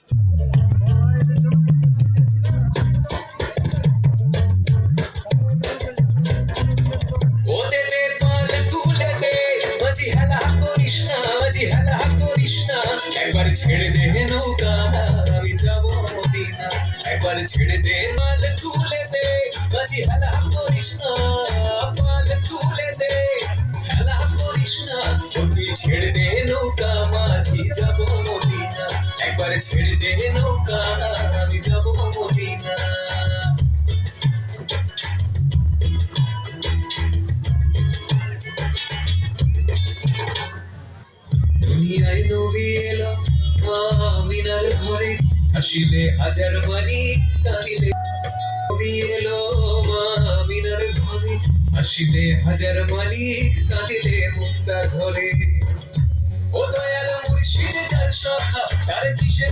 ও দে দে পাল তুলে দে, মাঝি হেলা করিস না, মাঝি হেলা করিস না। একবার ছেড়ে দে নৌকা, আমি যাব মদিনা। একবার ছেড়ে দে পাল তুলে দে, মাঝি হেলা করিস না, পাল তুলে দে, হেলা করিস না। ও তুই ছেড়ে দে নৌকা, মাঝি যাব মদিনা। একবার ছেড়ে দে নৌকা, আমি যাব মদিনা। দুনিয়ায় নবী এলো আমিনার ঘরে, হাসিলে হাজার মানি কাঁদিলে। নবী এলো আমিনার ঘরে, হাসিলে হাজার মানি কাঁদিলে মুক্তা ঘরে। ও দয়াল মুর্শিদ যার সখা, তার কিসের